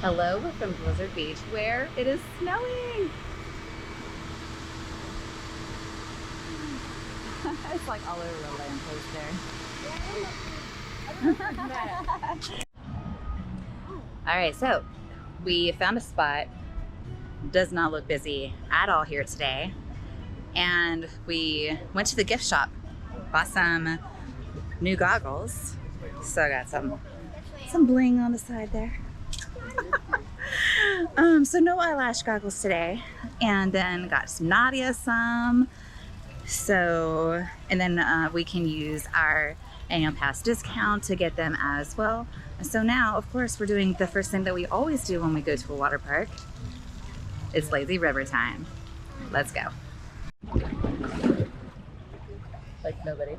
Hello, we're from Blizzard Beach where it is snowing. It's like all over the lamppost there. All right, so we found a spot. Does not look busy at all here today. And we went to the gift shop, bought some new goggles. So I got some bling on the side there. So no eyelash goggles today, and then got Nadia some. So, and then we can use our annual pass discount to get them as well. So now, of course, we're doing the first thing that we always do when we go to a water park. It's lazy river time. Let's go. Like nobody.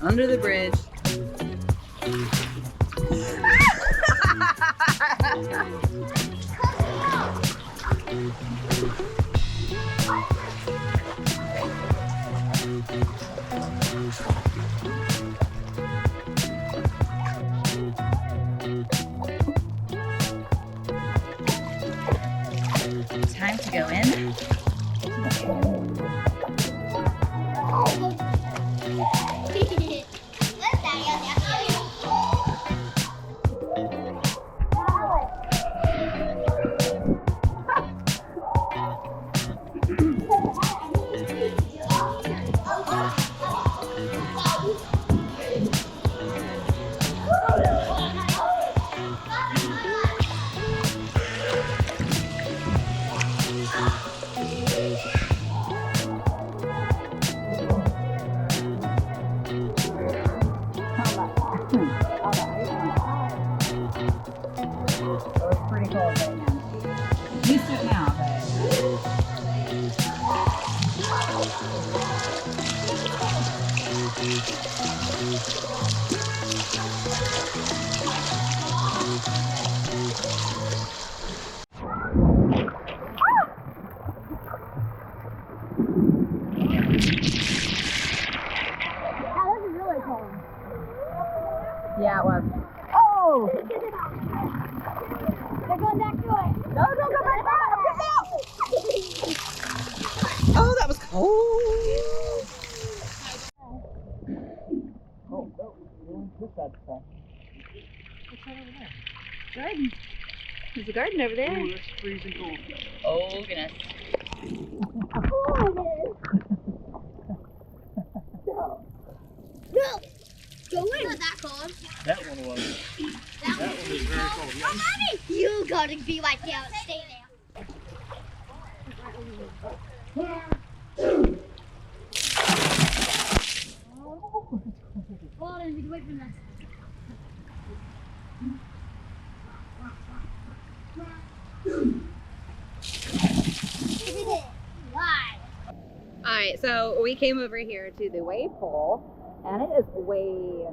Under the bridge. Time to go in. Yeah, it was. Oh! They're going back to it. No, don't go back there! Oh, that was cold. Oh, no. This side. What's that over there? Garden. There's a garden over there. Ooh, that's freezing cold. Oh, goodness. Oh, it is. No. Go in. It's not that cold. That one was. That one is very cold. Yes. Mommy, you gotta be right there. Stay there. Hold on, get away from that. Why? All right, so we came over here to the wave pool, and it is way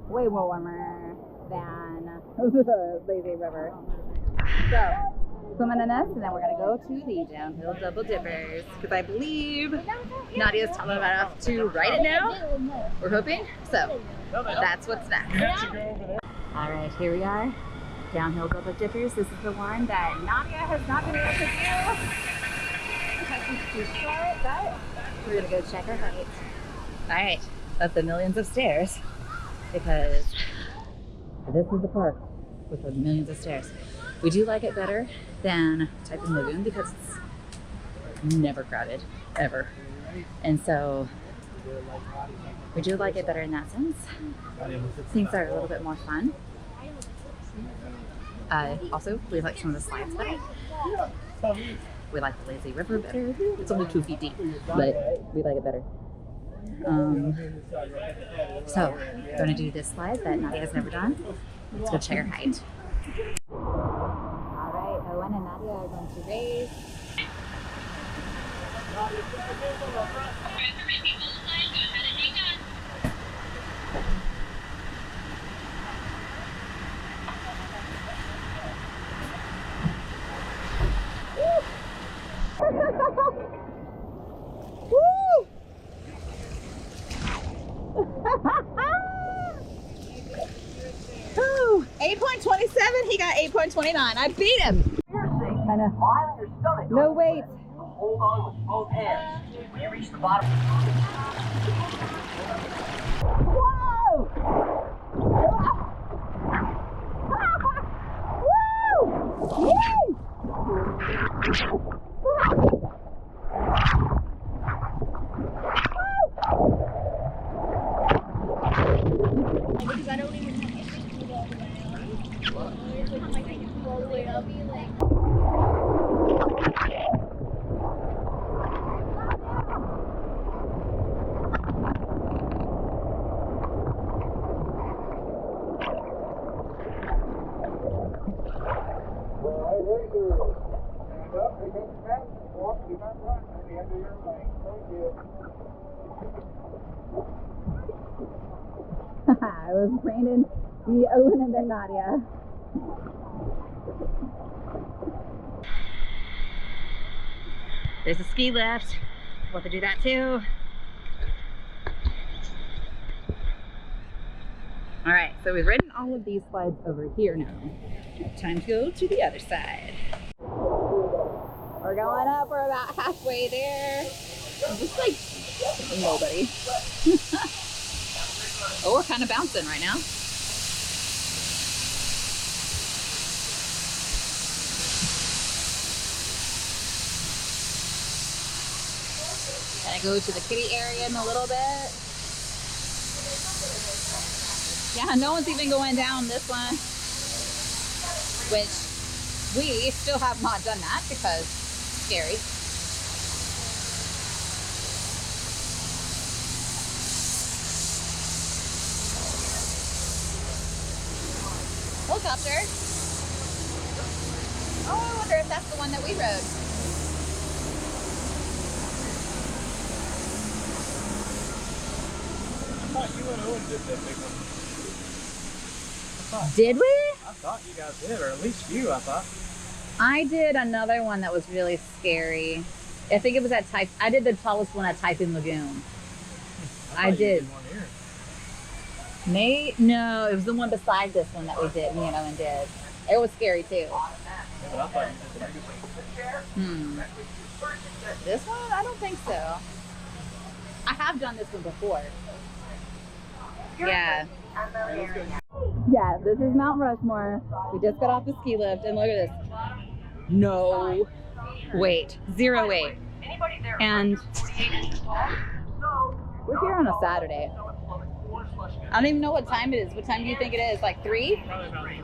more warmer than the lazy river. So, swimming in this, and then we're gonna go to the downhill double dippers, because I believe Nadia's telling about to ride it now. We're hoping. So, that's what's next. You have to go over there. All right, here we are. Downhill double dippers. This is the one that Nadia has not been able to do. But we're gonna go check her height. All right, up the millions of stairs, because this is the park with the millions of stairs. We do like it better than Typhoon Lagoon because it's never crowded, ever. And so we do like it better in that sense. Things are a little bit more fun. Also, we like some of the slides better. We like the lazy river better. It's only 2 feet deep, but we like it better. So, going to do this slide that Nadia's never done. Let's go check her height. All right, Owen and Nadia are going to race. Woo! 8.27, he got 8.29. I beat him. No weight. Hold on with both hands. When you reach the bottom. Whoa! Woo! Because I don't even have to do all the way up. Every time I can do all the way up, you like. I was Brandon, me, Owen, and then Nadia. There's a ski lift. We'll have to do that too. All right, so we've ridden all of these slides over here now. Time to go to the other side. We're going up, we're about halfway there. Just like nobody. Oh, we're kind of bouncing right now. Gonna go to the kiddie area in a little bit. Yeah, no one's even going down this one, which we still have not done that because it's scary. Helicopter. Oh, I wonder if that's the one that we rode. I thought you and Owen did that big one. Did we? I thought you guys did, or at least you, I thought. I did another one that was really scary. I think it was at I did the tallest one at Typhoon Lagoon. I did. One here. No, it was the one beside this one that we did, me and Owen did. It was scary too. Yeah, but I thought you did the biggest one. This one? I don't think so. I have done this one before. Yeah. Yeah, this is Mount Rushmore. We just got off the ski lift and look at this. No weight, 0 weight. And we're here on a Saturday. I don't even know what time it is. What time do you think it is? Like 3?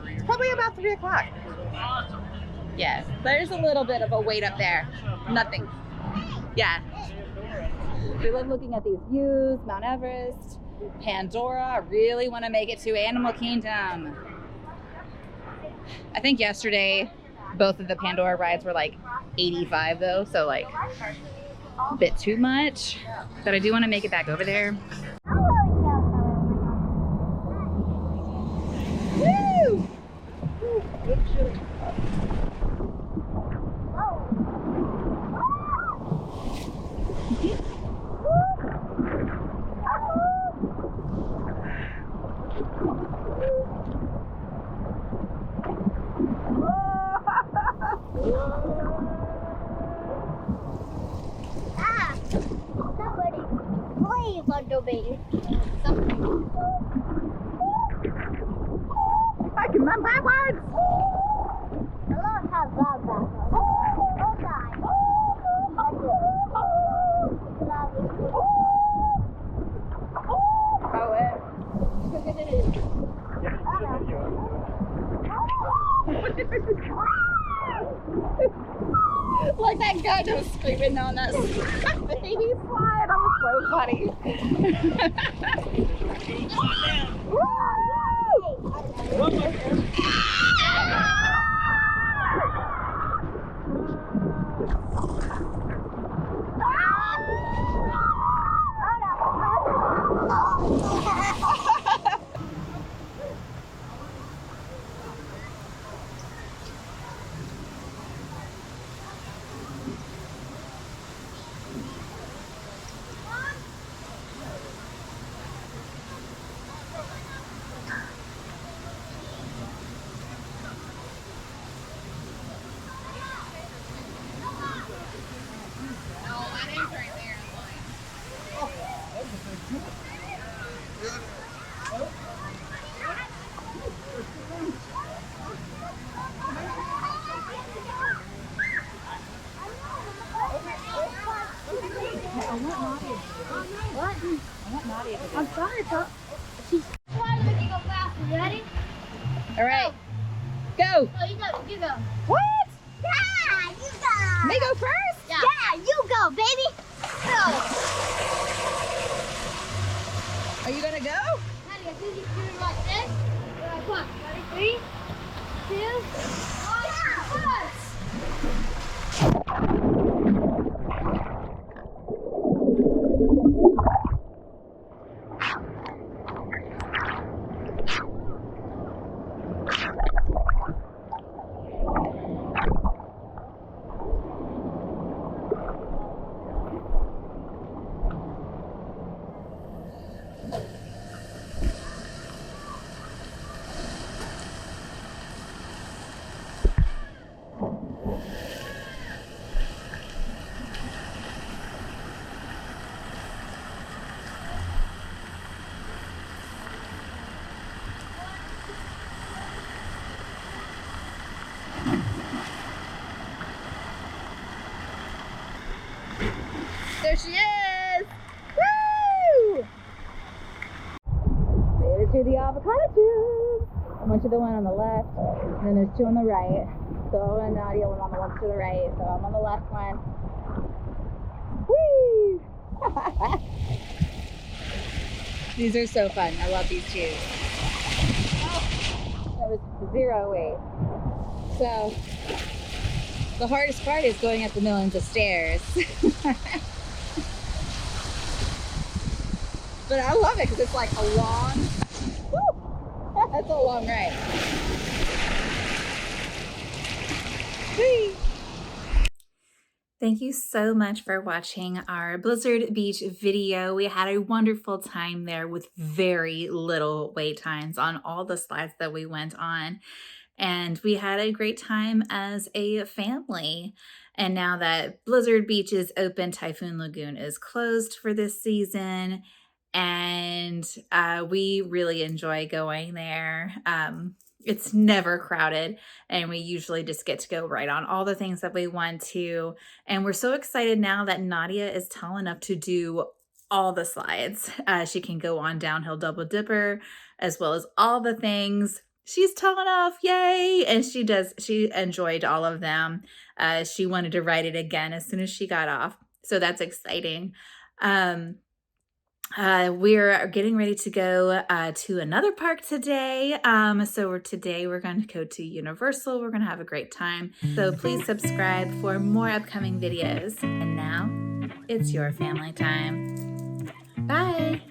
It's probably about 3 o'clock. Yeah, there's a little bit of a weight up there. Nothing. Yeah. We love looking at these views, Mount Everest, Pandora. I really want to make it to Animal Kingdom. I think yesterday, both of the Pandora rides were like 85 though, so like a bit too much. But I do want to make it back over there. Woo! Somebody, please under me. I can run backwards! A lot of times I'm backwards. All time. That's it. Love you. Oh, it. Like that Amanda was screaming on that baby slide. That was so funny. What? I want Nadia to do I'm it. sorry, but she's trying to make it go faster. You ready? All right, go. No, you go. You go. What? Yeah, you go. May go first? Yeah, you go, baby. Go. Are you gonna go? Nadia, do it like this. Then I push. Ready? 3, 2, 1, push. There she is! Woo! Made it to the avocado tube. I went to the one on the left, and then there's 2 on the right. So Owen and Nadia went on the ones to the right, so I'm on the left one. Woo! These are so fun. I love these shoes. That was 0 weight. So the hardest part is going up the millions of stairs. But I love it because it's like a long, woo, that's a long ride. Whee! Thank you so much for watching our Blizzard Beach video. We had a wonderful time there with very little wait times on all the slides that we went on. And we had a great time as a family. And now that Blizzard Beach is open, Typhoon Lagoon is closed for this season. And we really enjoy going there. It's never crowded, and we usually just get to go right on all the things that we want to. And we're so excited now that Nadia is tall enough to do all the slides. She can go on Downhill Double Dipper, as well as all the things. She's tall enough, yay! And she enjoyed all of them. She wanted to ride it again as soon as she got off. So that's exciting. We're getting ready to go to another park today. Today we're going to go to Universal. We're going to have a great time. So please subscribe for more upcoming videos. And now it's your family time. Bye.